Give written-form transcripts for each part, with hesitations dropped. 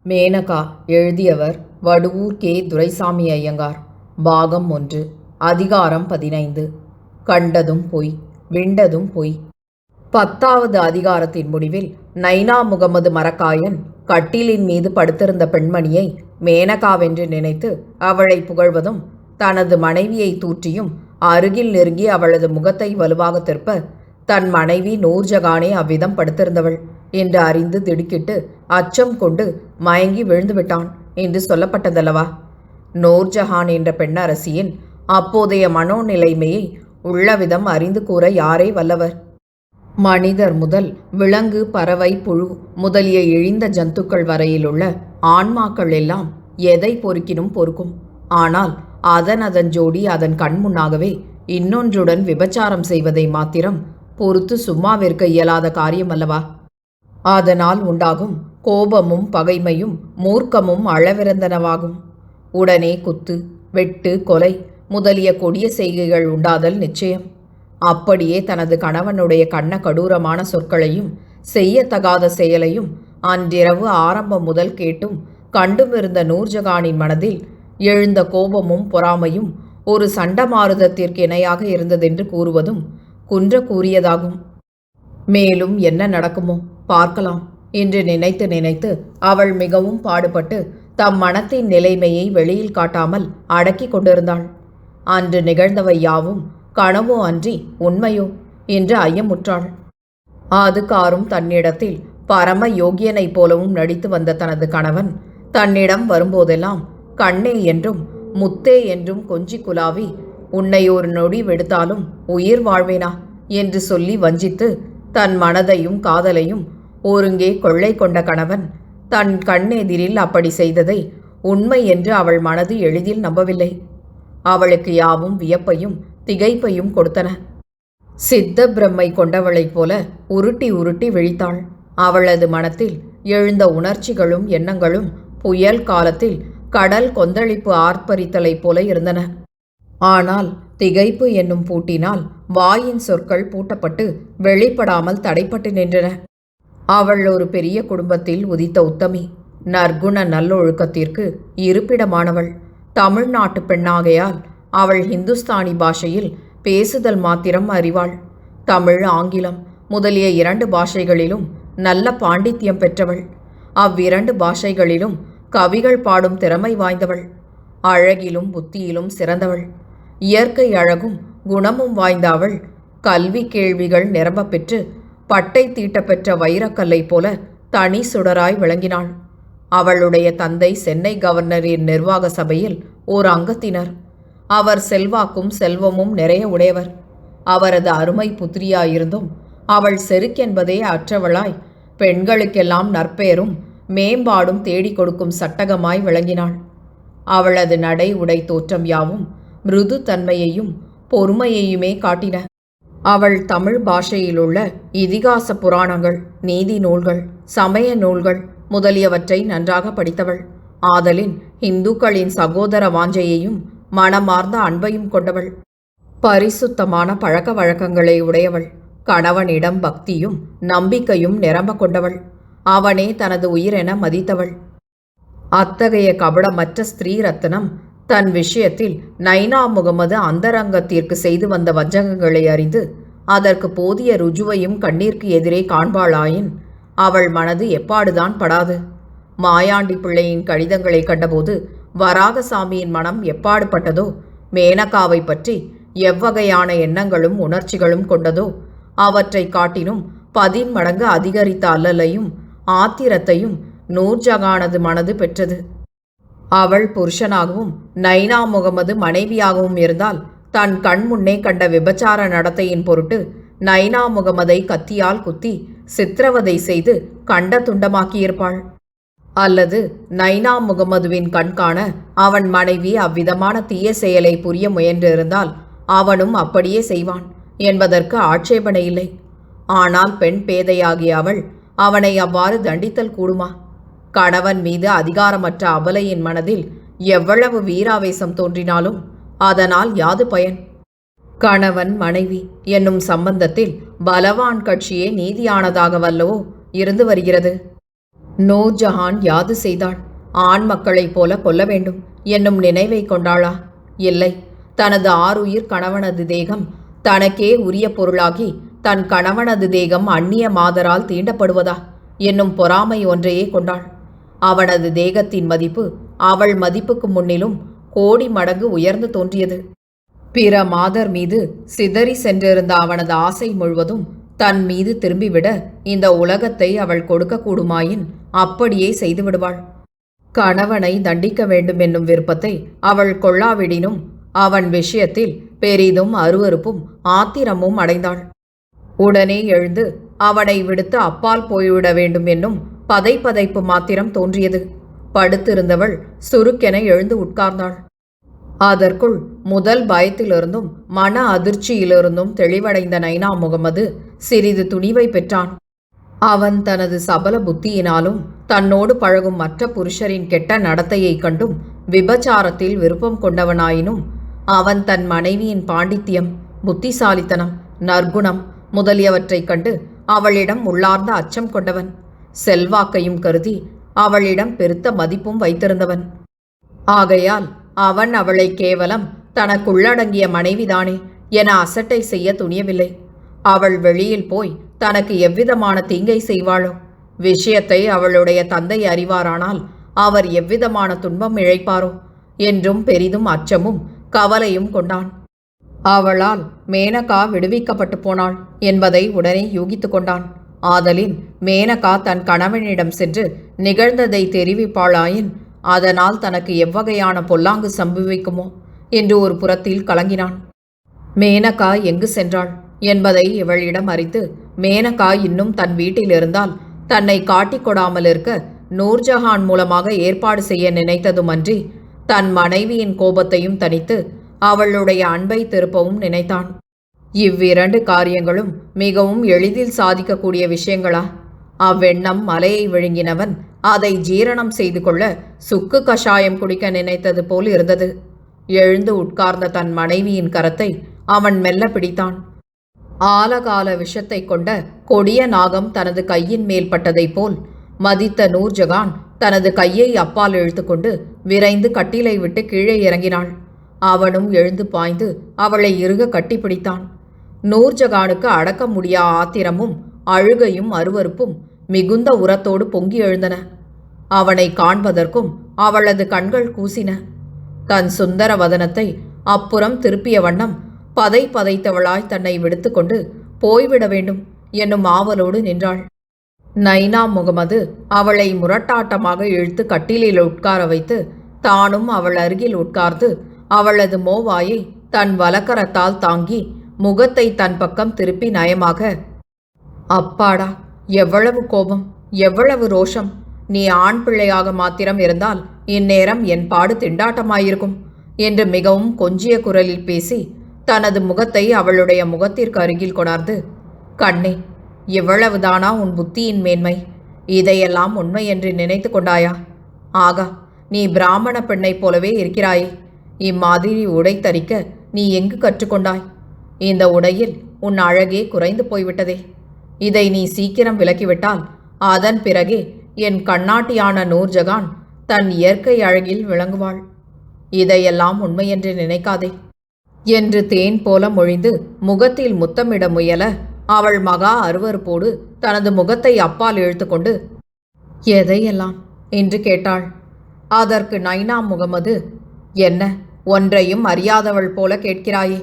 மேனகா. எழுதியவர் வடுவூர் கே. துரைசாமி ஐயங்கார். பாகம் 1. அதிகாரம் 15. கண்டதும் பொய், விண்டதும் பொய். 10வது அதிகாரத்தின் முடிவில் நைனா முகமது மரக்காயன் கட்டிலின் மீது படுத்திருந்த பெண்மணியை மேனகாவென்று நினைத்து அவளை புகழ்வதும், தனது மனைவியை தூற்றியும் அருகில் நெருங்கி அவளது முகத்தை வலுவாக திருப்ப, தன் மனைவி நூர்ஜகானே அவ்விதம் படுத்திருந்தவள் என்று அறிந்து திடுக்கிட்டு அச்சம் கொண்டு மயங்கி விழுந்து விட்டான் என்று சொல்லப்பட்டதல்லவா? நூர்ஜஹான் என்ற பெண்ணரசியின் அப்போதைய மனோநிலைமையை உள்ளவிதம் அறிந்து கூற யாரே வல்லவர்? மனிதர் முதல் விலங்கு, பறவை, புழு முதலிய இழிந்த ஜந்துக்கள் வரையிலுள்ள ஆன்மாக்கள் எல்லாம் எதை பொறுக்கினும் பொறுக்கும். ஆனால் அதன் ஜோடி அதன் கண்முன்னாகவே இன்னொன்றுடன் விபச்சாரம் செய்வதை மாத்திரம் பொறுத்து சும்மாவிற்க இயலாத காரியம் அல்லவா? அதனால் உண்டாகும் கோபமும் பகைமையும் மூர்க்கமும் அளவிறந்தனவாகும். உடனே குத்து, வெட்டு, கொலை முதலிய கொடிய செய்கைகள் உண்டாதல் நிச்சயம். அப்படியே தனது கணவனுடைய கண்ண கடூரமான சொற்களையும் செய்யத்தகாத செயலையும் அன்றிரவு ஆரம்பம் முதல் கேட்டும் கண்டும் இருந்த நூர்ஜகானின் மனதில் எழுந்த கோபமும் பொறாமையும் ஒரு சண்டமாருதத்திற்கு இணையாக இருந்ததென்று கூறுவதும் குன்ற கூறியதாகும். மேலும் என்ன நடக்குமோ பார்க்கலாம் என்று நினைத்து நினைத்து அவள் மிகவும் பாடுபட்டு தம் மனத்தின் நிலைமையை வெளியில் காட்டாமல் அடக்கி கொண்டிருந்தாள். அன்று நிகழ்ந்தவை யாவும் கனவோ அன்றி உண்மையோ என்று ஐயமுற்றாள். அதுகாரும் தன்னிடத்தில் பரம யோகியனைப் போலவும் நடித்து வந்த தனது கணவன் தன்னிடம் வரும்போதெல்லாம் கண்ணே என்றும் முத்தே என்றும் கொஞ்சி குலாவி, உன்னை ஒரு நொடி விடுத்தாலும் உயிர் வாழ்வேனா என்று சொல்லி வஞ்சித்து தன் மனதையும் காதலையும் ஒருங்கே கொள்ளை கொண்ட கணவன் தன் கண்ணெதிரில் அப்படி செய்ததை உண்மை என்று அவள் மனது எளிதில் நம்பவில்லை. அவளுக்கு யாவும் வியப்பையும் திகைப்பையும் கொடுத்தன. சித்த பிரம்மை கொண்டவளைப் போல உருட்டி உருட்டி விழித்தாள். அவளது மனத்தில் எழுந்த உணர்ச்சிகளும் எண்ணங்களும் புயல் காலத்தில் கடல் கொந்தளிப்பு ஆர்ப்பரித்தலைப் போல இருந்தன. ஆனால் திகைப்பு என்னும் பூட்டினால் வாயின் சொற்கள் பூட்டப்பட்டு வெளிப்படாமல் தடைப்பட்டு நின்றன. அவள் ஒரு பெரிய குடும்பத்தில் உதித்த உத்தமி, நற்குண நல்லொழுக்கத்திற்கு இருப்பிடமானவள். தமிழ்நாட்டு பெண்ணாகையால் அவள் ஹிந்துஸ்தானி பாஷையில் பேசுதல் மாத்திரம் அறிவாள். தமிழ், ஆங்கிலம் முதலிய 2 பாஷைகளிலும் நல்ல பாண்டித்யம் பெற்றவள். அவ்விரண்டு பாஷைகளிலும் கவிகள் பாடும் திறமை வாய்ந்தவள். அழகிலும் புத்தியிலும் சிறந்தவள். இயற்கை அழகும் குணமும் வாய்ந்த அவள் கல்வி கேள்விகள் நிரம்ப பெற்று பட்டை தீட்டப்பெற்ற வைரக்கல்லை போல தனி சுடராய் விளங்கினாள். அவளுடைய தந்தை சென்னை கவர்னரின் நிர்வாக சபையில் ஓர் அங்கத்தினர். அவர் செல்வாக்கும் செல்வமும் நிறைய உடையவர். அவரது அருமை புத்திரியாயிருந்தும் அவள் செருக்கென்பதே அற்றவளாய் பெண்களுக்கெல்லாம் நற்பெயரும் மேம்பாடும் தேடிக் கொடுக்கும் சட்டகமாய் விளங்கினாள். அவளது நடை உடை தோற்றம் யாவும் மிருது தன்மையையும் பொறுமையையுமே காட்டின. அவள் தமிழ் பாஷையிலுள்ள இதிகாச புராணங்கள், நீதி நூல்கள், சமய நூல்கள் முதலியவற்றை நன்றாக படித்தவள். ஆதலின் இந்துக்களின் சகோதர வாஞ்சையையும் மனமார்ந்த அன்பையும் கொண்டவள். பரிசுத்தமான பழக்க வழக்கங்களை உடையவள். கணவனிடம் பக்தியும் நம்பிக்கையும் நிரம்ப கொண்டவள். அவனே தனது உயிரென மதித்தவள். அத்தகைய கபடமற்ற ஸ்திரீ ரத்னம் தன் விஷயத்தில் நைனா முகமது அந்தரங்கத்திற்கு செய்து வந்த வஞ்சகங்களை அறிந்து அதற்கு போதிய ருஜுவையும் கண்ணீர்க்கு எதிரே காண்பாளாயின் அவள் மனது எப்பாடுதான் படாது? மாயாண்டி பிள்ளையின் கடிதங்களை கண்டபோது வராகசாமியின் மனம் எப்பாடுபட்டதோ, மேனகாவை பற்றி எவ்வகையான எண்ணங்களும் உணர்ச்சிகளும் கொண்டதோ அவற்றை காட்டினும் 10 மடங்கு அதிகரித்த அல்லலையும் ஆத்திரத்தையும் நூர்ஜகானது மனது பெற்றது. அவள் புருஷனாகவும் நைனா முகமது மனைவியாகவும் இருந்தால் தன் கண் முன்னே கண்ட விபச்சார நடத்தையின் பொருட்டு நைனா முகமதை கத்தியால் குத்தி சித்திரவதை செய்து கண்ட துண்டமாக்கியிருப்பாள். அல்லது நைனா முகமதுவின் கண்காண அவன் மனைவி அவ்விதமான தீய செயலை புரிய முயன்றிருந்தால் அவனும் அப்படியே செய்வான் என்பதற்கு ஆட்சேபனை இல்லை. ஆனால் பெண் பேதையாகிய அவள் அவனை அவ்வாறு தண்டித்தல் கூடுமா? கணவன் மீது அதிகாரமற்ற அபலையின் மனதில் எவ்வளவு வீராவேசம் தோன்றினாலும் அதனால் யாது பயன்? கணவன் மனைவி என்னும் சம்பந்தத்தில் பலவான் கட்சியே நீதியானதாக வல்லவோ இருந்து வருகிறது. நூர்ஜஹான் யாது செய்தாள்? ஆண் மக்களைப் போல கொல்ல வேண்டும் என்னும் நினைவை கொண்டாளா? இல்லை. தனது ஆருயிர் கணவனது தேகம் தனக்கே உரிய பொருளாகி தன் கணவனது தேகம் அந்நிய மாதரால் தீண்டப்படுவதா என்னும் பொறாமை ஒன்றையே கொண்டாள். அவனது தேகத்தின் மதிப்பு அவள் மதிப்புக்கு முன்னிலும் கோடி மடங்கு உயர்ந்து தோன்றியது. பிற மாதர் மீது சிதறி சென்றிருந்த அவனது ஆசை முழுவதும் தன் மீது திரும்பிவிட இந்த உலகத்தை அவள் கொடுக்கக்கூடுமாயின் அப்படியே செய்துவிடுவாள். கணவனை தண்டிக்க வேண்டும் என்னும் விருப்பத்தை அவள் கொள்ளாவிடினும் அவன் விஷயத்தில் பெரிதும் அருவருப்பும் ஆத்திரமும் அடைந்தாள். உடனே எழுந்து அவனை விடுத்து அப்பால் போய்விட வேண்டும் என்னும் பதைப்பதைப்பு மாத்திரம் தோன்றியது. படுத்திருந்தவள் சுருக்கென எழுந்து உட்கார்ந்தாள். அதற்குள் முதல் பயத்திலிருந்தும் மன அதிர்ச்சியிலிருந்தும் தெளிவடைந்த நைனா முகமது சிறிது துணிவை பெற்றான். அவன் தனது சபல புத்தியினாலும் தன்னோடு பழகும் மற்ற புருஷரின் கெட்ட நடத்தையைக் கண்டும் விபச்சாரத்தில் விருப்பம் கொண்டவனாயினும் அவன் தன் மனைவியின் பாண்டித்தியம், புத்திசாலித்தனம், நற்குணம் முதலியவற்றைக் கண்டு அவளிடம் உள்ளார்ந்த அச்சம் கொண்டவன். செல்வாக்கையும் கருதி அவளிடம் பெருத்த மதிப்பும் வைத்திருந்தவன். ஆகையால் அவன் அவளை கேவலம் தனக்குள்ளடங்கிய மனைவிதானே என அசட்டை செய்ய துணியவில்லை. அவள் வெளியில் போய் தனக்கு எவ்விதமான தீங்கை செய்வாளோ? விஷயத்தை அவளுடைய தந்தை அறிவாரானால் அவர் எவ்விதமான துன்பம் இழைப்பாரோ என்றும் பெரிதும் அச்சமும் கவலையும் கொண்டான். அவளால் மேனகா விடுவிக்கப்பட்டு போனாள் என்பதை உடனே யூகித்து கொண்டான். ஆதலின் மேனகா தன் கணவனிடம் சென்று நிகழ்ந்ததை தெரிவிப்பாளாயின் அதனால் தனக்கு எவ்வகையான பொல்லாங்கு சம்பவிக்குமோ என்று ஒரு புறத்தில் கலங்கினான். மேனகா எங்கு சென்றாள் என்பதை இவளிடம் அறிந்து மேனகா இன்னும் தன் வீட்டில் இருந்தால் தன்னை காட்டிக்கொடாமல் இருக்க நூர்ஜஹான் மூலமாக ஏற்பாடு செய்ய நினைத்ததுமன்றி தன் மனைவியின் கோபத்தையும் தணித்து அவளுடைய அன்பை திருப்பவும் நினைத்தான். இவ்விரண்டு காரியங்களும் மிகவும் எளிதில் சாதிக்கக்கூடிய விஷயங்களா? அவ்வெண்ணம் மலையை விழுங்கினவன் அதை ஜீரணம் செய்து கொள்ள சுக்கு கஷாயம் குடிக்க நினைத்தது போல் இருந்தது. எழுந்து உட்கார்ந்த தன் மனைவியின் கரத்தை அவன் மெல்ல பிடித்தான். ஆலகால விஷத்தை கொண்ட கொடிய நாகம் தனது கையின் மேல் பட்டதைப் போல் மதித்த நூர்ஜஹான் தனது கையை அப்பால் இழுத்துக்கொண்டு விரைந்து கட்டிலை விட்டு கீழே இறங்கினாள். அவனும் எழுந்து பாய்ந்து அவளை இறுக கட்டிப்பிடித்தான். நூர்ஜஹானுக்கு அடக்க முடியா ஆத்திரமும் அழுகையும் அருவருப்பும் மிகுந்த உரத்தோடு பொங்கி எழுந்தன. அவனை காண்பதற்கும் அவளது கண்கள் கூசின. தன் சுந்தர வதனத்தை அப்புறம் திருப்பிய வண்ணம் பதை பதைத்தவளாய் தன்னை விடுத்து கொண்டு போய்விட வேண்டும் என்னும் ஆவலோடு நின்றாள். நைனா முகமது அவளை முரட்டாட்டமாக இழுத்து கட்டிலில் உட்கார வைத்து தானும் அவள் அருகில் உட்கார்ந்து அவளது மோவாயை தன் வலக்கரத்தால் தாங்கி முகத்தை தன் பக்கம் திருப்பி நயமாக, அப்பாடா, எவ்வளவு கோபம், எவ்வளவு ரோஷம்! நீ ஆண் பிள்ளையாக மாத்திரம் இருந்தால் இந்நேரம் என் பாடு திண்டாட்டமாயிருக்கும் என்று மிகவும் கொஞ்சிய குரலில் பேசி தனது முகத்தை அவளுடைய முகத்திற்கு அருகில் கொணர்ந்து, கண்ணே, இவ்வளவுதானா உன் புத்தியின் மேன்மை? இதையெல்லாம் உண்மை என்று நினைத்து கொண்டாயா? ஆகா, நீ பிராமண பெண்ணைப் போலவே இருக்கிறாயே. இம்மாதிரி உடை தரிக்க நீ எங்கு கற்றுக்கொண்டாய்? இந்த உடையில் உன் அழகே குறைந்து போய்விட்டதே. இதை நீ சீக்கிரம் விலக்கிவிட்டால் அதன் பிறகே என் கண்ணாட்டியான நூர்ஜஹான் தன் இயற்கை அழகில் விளங்குவாள். இதையெல்லாம் உண்மையென்று நினைக்காதே என்று தேன் போல மொழிந்து முகத்தில் முத்தமிட முயல அவள் மகா அருவருப்போடு தனது முகத்தை அப்பால் இழுத்துக்கொண்டு, எதையெல்லாம் என்று கேட்டாள். அதற்கு நைனா முகமது, என்ன, ஒன்றையும் அறியாதவள் போல கேட்கிறாயே?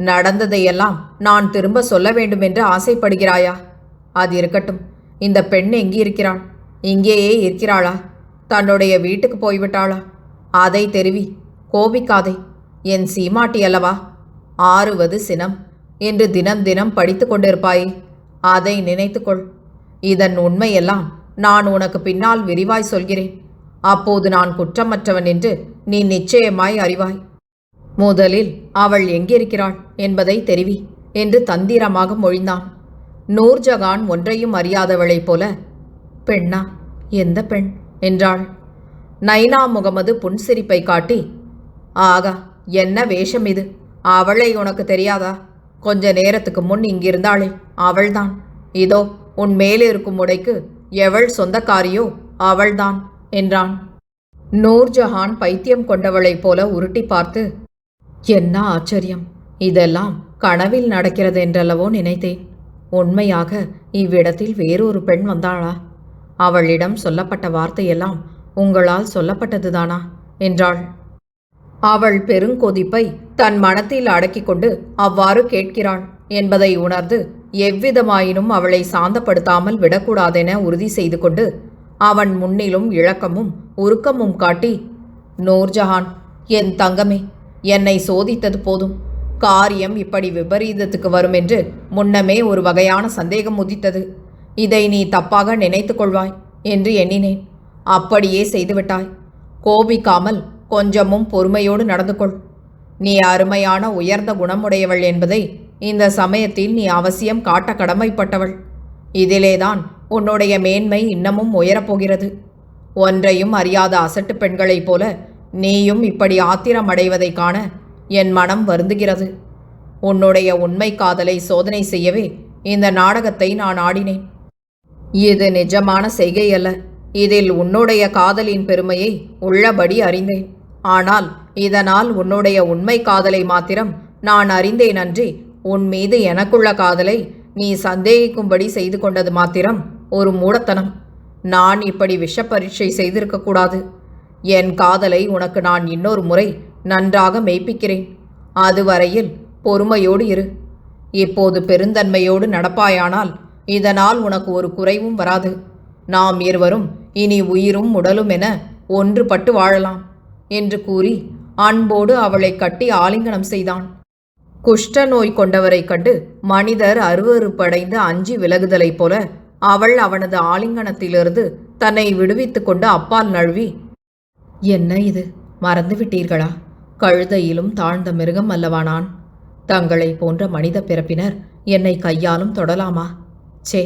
நடந்ததையெல்லாம் நான் திரும்ப சொல்ல வேண்டுமென்று ஆசைப்படுகிறாயா? அது இருக்கட்டும். இந்த பெண் எங்கிருக்கிறாள்? இங்கேயே இருக்கிறாளா? தன்னுடைய வீட்டுக்கு போய்விட்டாளா? அதை தெரிவி, கோபிக்காதே. என் சீமாட்டி அல்லவா? ஆறுவது சினம் என்று தினம் தினம் படித்து கொண்டிருப்பாயே, அதை நினைத்துக்கொள். இதன் உண்மையெல்லாம் நான் உனக்கு பின்னால் விரிவாய் சொல்கிறேன். அப்போது நான் குற்றமற்றவன் என்று நீ நிச்சயமாய் அறிவாய். முதலில் அவள் எங்கிருக்கிறாள் என்பதை தெரிவி என்று தந்திரமாக மொழிந்தான். நூர்ஜஹான் ஒன்றையும் அறியாதவளைப் போல, பெண்ணா? எந்த பெண் என்றாள். நைனா முகமது புன்சிரிப்பை காட்டி, ஆகா, என்ன வேஷம் இது! அவளை உனக்கு தெரியாதா? கொஞ்ச நேரத்துக்கு முன் இங்கிருந்தாளே, அவள்தான். இதோ உன் மேலே இருக்கும் உடைக்கு எவள் சொந்தக்காரியோ அவள்தான் என்றான். நூர்ஜஹான் பைத்தியம் கொண்டவளைப் போல உருட்டி பார்த்து, என்ன ஆச்சரியம், இதெல்லாம் கனவில் நடக்கிறது என்றல்லவோ நினைத்தேன். உண்மையாக இவ்விடத்தில் வேறொரு பெண் வந்தாளா? அவளிடம் சொல்லப்பட்ட வார்த்தையெல்லாம் உங்களால் சொல்லப்பட்டதுதானா என்றாள். அவள் பெருங்கொதிப்பை தன் மனத்தில் அடக்கிக் கொண்டு அவ்வாறு கேட்கிறாள் என்பதை உணர்ந்து எவ்விதமாயினும் அவளை சாந்தப்படுத்தாமல் விடக்கூடாதென உறுதி செய்து கொண்டு அவன் முன்னிலும் இழக்கமும் உருக்கமும் காட்டி, நூர்ஜஹான், என் தங்கமே, என்னை சோதித்தது போதும். காரியம் இப்படி விபரீதத்துக்கு வரும் என்று முன்னமே ஒரு வகையான சந்தேகம் உதித்தது. இதை நீ தப்பாக நினைத்து கொள்வாய் என்று எண்ணினேன். அப்படியே செய்துவிட்டாய். கோபிக்காமல் கொஞ்சமும் பொறுமையோடு நடந்து கொள். நீ அருமையான உயர்ந்த குணமுடையவள் என்பதை இந்த சமயத்தில் நீ அவசியம் காட்ட கடமைப்பட்டவள். இதிலேதான் உன்னுடைய மேன்மை இன்னமும் உயரப்போகிறது. ஒன்றையும் அறியாத அசட்டு பெண்களைப் போல நீயும் இப்படி ஆத்திரம் அடைவதை காண என் மனம் வருந்துகிறது. உன்னுடைய உண்மை காதலை சோதனை செய்யவே இந்த நாடகத்தை நான் ஆடினேன். இது நிஜமான செய்கை அல்ல. இதில் உன்னுடைய காதலின் பெருமையை உள்ளபடி அறிந்தேன். ஆனால் இதனால் உன்னுடைய உண்மை காதலை மாத்திரம் நான் அறிந்தேன் அன்றி உன் மீது எனக்குள்ள காதலை நீ சந்தேகிக்கும்படி செய்து கொண்டது மாத்திரம் ஒரு மூடத்தனம். நான் இப்படி விஷ பரீட்சை செய்திருக்கக்கூடாது. என் காதலை உனக்கு நான் இன்னொரு முறை நன்றாக மெய்ப்பிக்கிறேன். அதுவரையில் பொறுமையோடு இரு. இப்போது பெருந்தன்மையோடு நடப்பாயானால் இதனால் உனக்கு ஒரு குறைவும் வராது. நாம் இருவரும் இனி உயிரும் உடலும் என ஒன்றுபட்டு வாழலாம் என்று கூறி அன்போடு அவளை கட்டி ஆலிங்கனம் செய்தான். குஷ்ட நோய் கொண்டவரை கண்டு மனிதர் அருவருப்படைந்து அஞ்சி விலகுதலைப் போல அவள் அவனது ஆலிங்கனத்திலிருந்து தன்னை விடுவித்து கொண்டு அப்பால் நழுவி, என்ன இது, மறந்துவிட்டீர்களா? கழுதையிலும் தாழ்ந்த மிருகம் அல்லவா நான்? தங்களை போன்ற மனித பிறப்பினர் என்னை கையாலும் தொடலாமா? சே,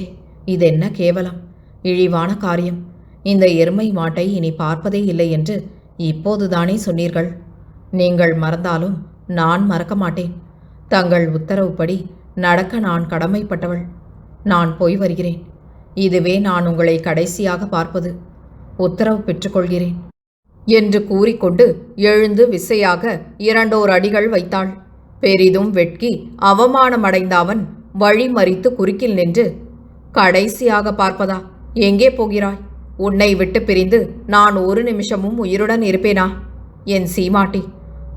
இதென்ன கேவலம், இழிவான காரியம். இந்த எருமை மாட்டை இனி பார்ப்பதே இல்லை என்று இப்போதுதானே சொன்னீர்கள். நீங்கள் மறந்தாலும் நான் மறக்க மாட்டேன். தங்கள் உத்தரவுப்படி நடக்க நான் கடமைப்பட்டவள். நான் போய் வருகிறேன். இதுவே நான் உங்களை கடைசியாக பார்ப்பது. உத்தரவு பெற்றுக்கொள்கிறேன் என்று கூறிக்கொண்டு எழுந்து விசையாக 2 அடிகள் வைத்தாள். பெரிதும் வெட்கி அவமானமடைந்த அவன் வழி மறித்து குறுக்கில் நின்று, கடைசியாக பார்ப்பதா? எங்கே போகிறாய்? உன்னை விட்டு பிரிந்து நான் ஒரு நிமிஷமும் உயிருடன் இருப்பேனா? என் சீமாட்டி,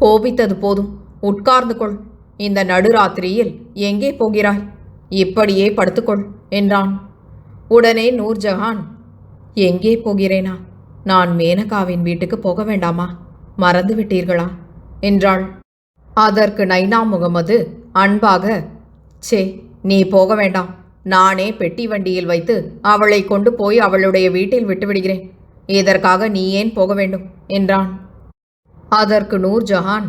கோபித்தது போதும், உட்கார்ந்து கொள். இந்த நடுராத்திரியில் எங்கே போகிறாய்? இப்படியே படுத்துக்கொள் என்றான். உடனே நூர்ஜஹான், எங்கே போகிறேனா? நான் மேனகாவின் வீட்டுக்கு போக வேண்டாமா? மறந்து விட்டீர்களா என்றாள். அதற்கு நைனா முகமது அன்பாக, சே, நீ போக வேண்டாம். நானே பெட்டி வண்டியில் வைத்து அவளை கொண்டு போய் அவளுடைய வீட்டில் விட்டுவிடுகிறேன். இதற்காக நீ ஏன் போக வேண்டும் என்றான். அதற்கு நூர்ஜஹான்,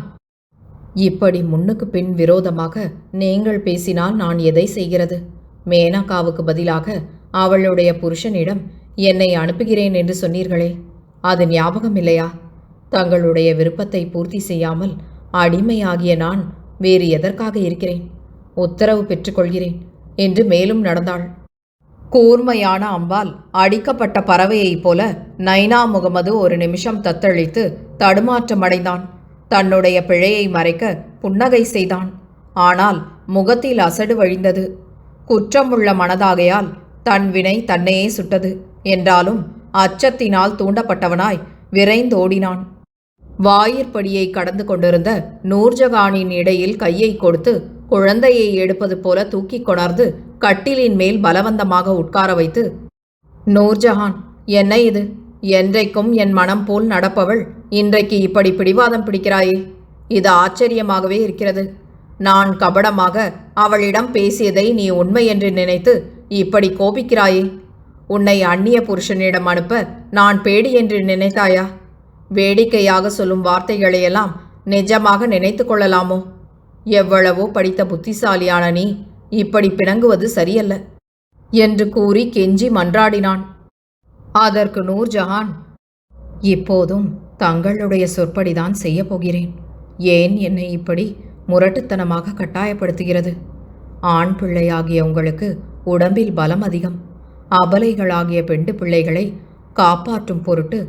இப்படி முன்னுக்கு பின் விரோதமாக நீங்கள் பேசினால் நான் எதை செய்கிறது? மேனகாவுக்கு பதிலாக அவளுடைய புருஷனிடம் என்னை அனுப்புகிறேன் என்று சொன்னீர்களே, அது ஞாபகம் இல்லையா? தங்களுடைய விருப்பத்தை பூர்த்தி செய்யாமல் அடிமையாகிய நான் வேறு எதற்காக இருக்கிறேன்? உத்தரவு பெற்றுக்கொள்கிறேன் என்று மேலும் நடந்தாள். கூர்மையான அம்பால் அடிக்கப்பட்ட பறவையைப் போல நைனா முகமது ஒரு நிமிஷம் தத்தளித்து தடுமாற்றமடைந்தான். தன்னுடைய பிழையை மறைக்க புன்னகை செய்தான். ஆனால் முகத்தில் அசடு வழிந்தது. குற்றமுள்ள மனதாகையால் தன் வினை தன்னையே சுட்டது என்றாலும் அச்சத்தினால் தூண்டப்பட்டவனாய் விரைந்தோடினான். வாயிற்படியை கடந்து கொண்டிருந்த நூர்ஜஹானின் இடையில் கையை கொடுத்து குழந்தையை எடுப்பது போல தூக்கி கொணர்ந்து கட்டிலின் மேல் பலவந்தமாக உட்கார வைத்து, நூர்ஜஹான், என்ன இது? என்றைக்கும் என் மனம் போல் நடப்பவள் இன்றைக்கு இப்படி பிடிவாதம் பிடிக்கிறாயே, இது ஆச்சரியமாகவே இருக்கிறது. நான் கபடமாக அவளிடம் பேசியதை நீ உண்மை என்று நினைத்து இப்படி கோபிக்கிறாயே. உன்னை அந்நிய புருஷனிடம் அனுப்ப நான் பேடி என்று நினைத்தாயா? வேடிக்கையாக சொல்லும் வார்த்தைகளையெல்லாம் நிஜமாக நினைத்து கொள்ளலாமோ? எவ்வளவோ படித்த புத்திசாலியான நீ இப்படி பிணங்குவது சரியல்ல என்று கூறி கெஞ்சி மன்றாடினான். அதற்கு நூர்ஜஹான், இப்போதும் தங்களுடைய சொற்படிதான் செய்ய போகிறேன். ஏன் என்னை இப்படி முரட்டுத்தனமாக கட்டாயப்படுத்துகிறது? ஆண் பிள்ளையாகிய உங்களுக்கு உடம்பில் பலம் அதிகம். அபலைகளாகிய பெண்டு பிள்ளைகளை காப்பாற்றும் பொருட்டு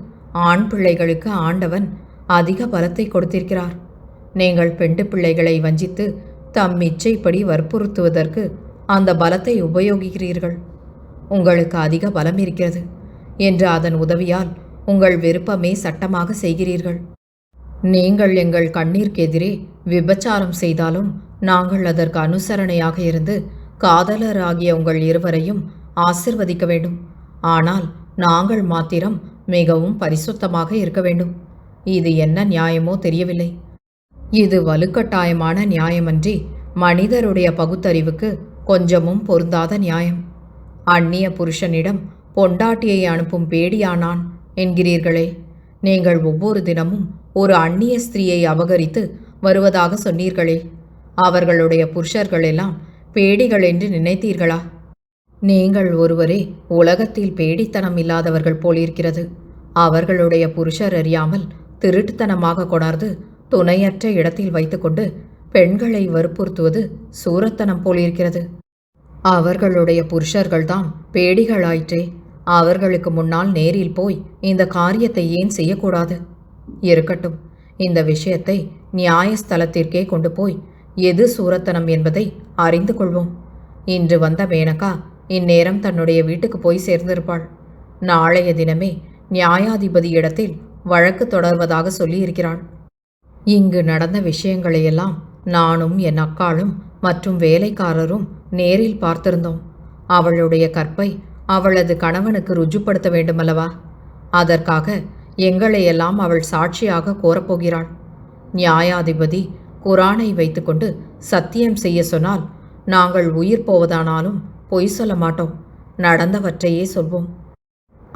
ஆண் பிள்ளைகளுக்கு ஆண்டவன் அதிக பலத்தை கொடுத்திருக்கிறார். நீங்கள் பெண்டு பிள்ளைகளை வஞ்சித்து தம் இச்சைப்படி வற்புறுத்துவதற்கு அந்த பலத்தை உபயோகிக்கிறீர்கள். உங்களுக்கு அதிக பலம் இருக்கிறது என்று அதன் உதவியால் உங்கள் விருப்பமே சட்டமாக செய்கிறீர்கள். நீங்கள் எங்கள் கண்ணிற்கு எதிரே விபச்சாரம் செய்தாலும் நாங்கள் அதற்கு அனுசரணையாக இருந்து காதலராகிய உங்கள் இருவரையும் ஆசிர்வதிக்க வேண்டும். ஆனால் நாங்கள் மாத்திரம் மிகவும் பரிசுத்தமாக இருக்க வேண்டும். இது என்ன நியாயமோ தெரியவில்லை. இது வலுக்கட்டாயமான நியாயமன்றி மனிதருடைய பகுத்தறிவுக்கு கொஞ்சமும் பொருந்தாத நியாயம். அந்நிய புருஷனிடம் பொண்டாட்டியை அனுப்பும் பேடியானான் என்கிறீர்களே. நீங்கள் ஒவ்வொரு தினமும் ஒரு அந்நிய ஸ்திரீயை அபகரித்து வருவதாக சொன்னீர்களே. அவர்களுடைய புருஷர்கள் எல்லாம் பேடிகள் என்று நினைத்தீர்களா? நீங்கள் ஒருவரே உலகத்தில் பேடித்தனம் இல்லாதவர்கள் போலிருக்கிறது. அவர்களுடைய புருஷர் அறியாமல் திருட்டுத்தனமாக கொணர்ந்து துணையற்ற இடத்தில் வைத்துக்கொண்டு பெண்களை வற்புறுத்துவது சூரத்தனம் போலிருக்கிறது. அவர்களுடைய புருஷர்கள்தான் பேடிகளாயிற்றே. அவர்களுக்கு முன்னால் நேரில் போய் இந்த காரியத்தை ஏன் செய்யக்கூடாது? இருக்கட்டும், இந்த விஷயத்தை நியாயஸ்தலத்திற்கே கொண்டு போய் எது சூரத்தனம் என்பதை அறிந்து கொள்வோம். இன்று வந்த மேனகா இந்நேரம் தன்னுடைய வீட்டுக்கு போய் சேர்ந்திருப்பாள். நாளைய தினமே நியாயாதிபதியிடத்தில் வழக்கு தொடர்வதாக சொல்லியிருக்கிறாள். இங்கு நடந்த விஷயங்களையெல்லாம் நானும் என் அக்காளும் மற்றும் வேலைக்காரரும் நேரில் பார்த்திருந்தோம். அவளுடைய கற்பை அவளது கணவனுக்கு ருஜுப்படுத்த வேண்டுமல்லவா? அதற்காக எங்களையெல்லாம் அவள் சாட்சியாக கோரப்போகிறாள். நியாயாதிபதி குரானை வைத்துக்கொண்டு சத்தியம் செய்ய சொன்னால் நாங்கள் உயிர் போவதானாலும் பொய் சொல்ல மாட்டோம். நடந்தவற்றையே சொல்வோம்.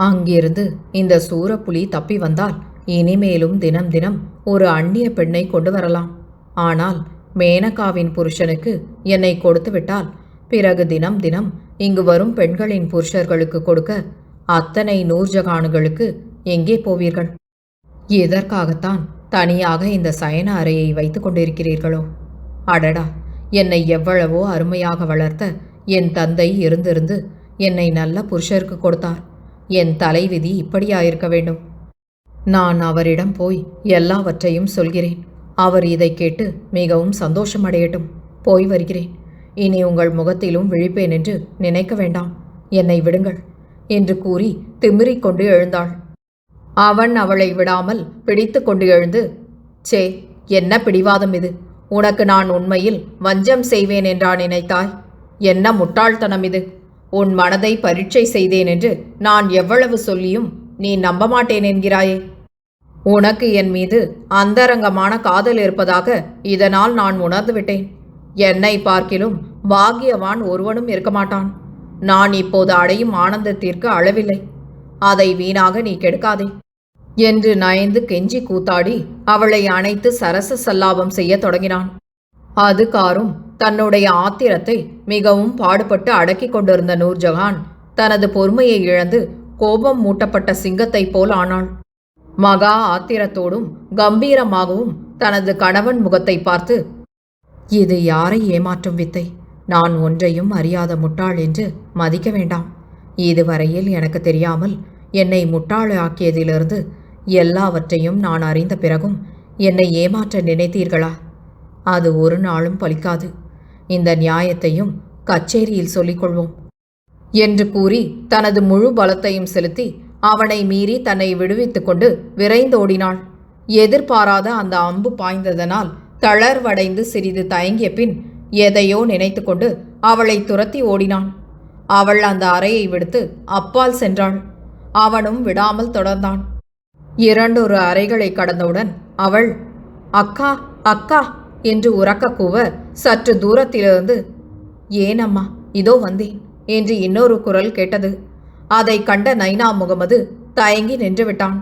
அங்கிருந்து இந்த சூரப்புலி தப்பி வந்தால் இனிமேலும் தினம் தினம் ஒரு அந்நிய பெண்ணை கொண்டு வரலாம். ஆனால் மேனகாவின் புருஷனுக்கு என்னை கொடுத்து விட்டால் பிறகு தினம் தினம் இங்கு வரும் பெண்களின் புருஷர்களுக்கு கொடுக்க அத்தனை நூர்ஜகானுகளுக்கு எங்கே போவீர்கள்? இதற்காகத்தான் தனியாக இந்த சயன அறையை வைத்து கொண்டிருக்கிறீர்களோ? அடடா, என்னை எவ்வளவோ அருமையாக வளர்த்த என் தந்தை இருந்திருந்து என்னை நல்ல புருஷருக்கு கொடுத்தார். என் தலைவிதி இப்படியாயிருக்க வேண்டும். நான் அவரிடம் போய் எல்லாவற்றையும் சொல்கிறேன். அவர் இதை கேட்டு மிகவும் சந்தோஷமடையட்டும். போய் வருகிறேன். இனி உங்கள் முகத்திலும் விழிப்பேன் என்று நினைக்க வேண்டாம். என்னை விடுங்கள் என்று கூறி திமிரிக்கொண்டு எழுந்தாள். அவன் அவளை விடாமல் பிடித்து கொண்டு எழுந்து, சே, என்ன பிடிவாதம் இது? உனக்கு நான் உண்மையில் வஞ்சம் செய்வேன் என்றா நினைத்தாய்? என்ன முட்டாள்தனம் இது? உன் மனதை பரீட்சை செய்தேன் என்று நான் எவ்வளவு சொல்லியும் நீ நம்ப மாட்டேன் என்கிறாயே. உனக்கு என் மீது அந்தரங்கமான காதல் இருப்பதாக இதனால் நான் உணர்ந்துவிட்டேன். என்னை பார்க்கிலும் பாக்கியவான் ஒருவனும் இருக்க மாட்டான். நான் இப்போது அடையும் ஆனந்தத்திற்கு அளவில்லை. அதை வீணாக நீ கெடுக்காதே என்று நயந்து கெஞ்சி கூத்தாடி அவளை அணைத்து சரச சல்லாபம் செய்ய தொடங்கினான். அதுகாரும் தன்னுடைய ஆத்திரத்தை மிகவும் பாடுபட்டு அடக்கி கொண்டிருந்த நூர்ஜஹான் தனது பொறுமையை இழந்து கோபம் மூட்டப்பட்ட சிங்கத்தைப் போல் ஆனாள். மகா ஆத்திரத்தோடும் கம்பீரமாகவும் தனது கணவன் முகத்தை பார்த்து, இது யாரை ஏமாற்றும் வித்தை? நான் ஒன்றையும் அறியாத முட்டாள் என்று மதிக்க வேண்டாம். இதுவரையில் எனக்கு தெரியாமல் என்னை முட்டாளாக்கியதிலிருந்து எல்லாவற்றையும் நான் அறிந்த பிறகும் என்னை ஏமாற்ற நினைத்தீர்களா? அது ஒரு நாளும் பலிக்காது. இந்த நியாயத்தையும் கச்சேரியில் சொல்லிக்கொள்வோம் என்று கூறி தனது முழு பலத்தையும் செலுத்தி அவனை மீறி தன்னை விடுவித்துக் கொண்டு விரைந்தோடினாள். எதிர்பாராத அந்த அம்பு பாய்ந்ததனால் தளர்வடைந்து சிறிது தயங்கிய பின் எதையோ நினைத்து கொண்டு அவளை துரத்தி ஓடினான். அவள் அந்த அறையை விடுத்து அப்பால் சென்றாள். அவனும் விடாமல் தொடர்ந்தான். 2 அறைகளை கடந்தவுடன் அவள் அக்கா அக்கா என்று உரக்க கூவ சற்று தூரத்திலிருந்து ஏனம்மா இதோ வந்தேன் என்று இன்னொரு குரல் கேட்டது. அதை கண்ட நைனா முகமது தயங்கி நின்றுவிட்டான்.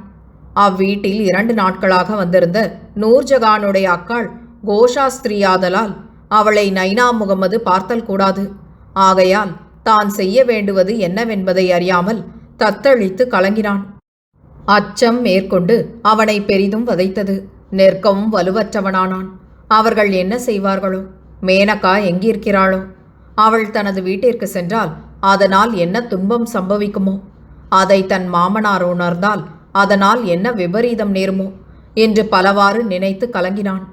அவ்வீட்டில் 2 நாட்களாக வந்திருந்த நூர்ஜகானுடைய அக்காள் கோஷாஸ்திரியாதலால் அவளை நைனா முகமது பார்த்தல் கூடாது. ஆகையால் தான் செய்ய வேண்டுவது என்னவென்பதை அறியாமல் தத்தளித்து கலங்கினான். அச்சம் மேற்கொண்டு அவனை பெரிதும் வதைத்தது. நெருக்கவும் வலுவற்றவனானான். அவர்கள் என்ன செய்வார்களோ? மேனகா எங்கிருக்கிறாளோ? அவள் தனது வீட்டிற்கு சென்றால் அதனால் என்ன துன்பம் சம்பவிக்குமோ? அதை தன் மாமனார் உணர்ந்தால் அதனால் என்ன விபரீதம் நேருமோ என்று பலவாறு நினைத்து கலங்கினான்.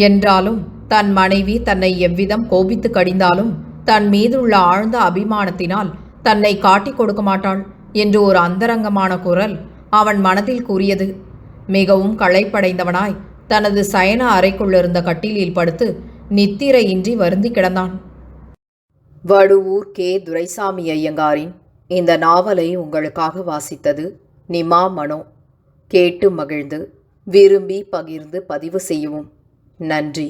என்றாலும் தன் மனைவி தன்னை எவ்விதம் கோபித்து கடிந்தாலும் தன் மீதுள்ள ஆழ்ந்த அபிமானத்தினால் தன்னை காட்டிக் கொடுக்க மாட்டாள் என்று ஒரு அந்தரங்கமான குரல் அவன் மனதில் கூறியது. மிகவும் களைப்படைந்தவனாய் தனது சயன அறைக்குள்ளிருந்த கட்டிலில் படுத்து நித்திரையின்றி வருந்தி கிடந்தான். வடுவூர் கே. துரைசாமி ஐயங்காரின் இந்த நாவலை உங்களுக்காக வாசித்தது நிமா மனோ. கேட்டு மகிழ்ந்து விரும்பி பகிர்ந்து பதிவு செய்யவும். நன்றி.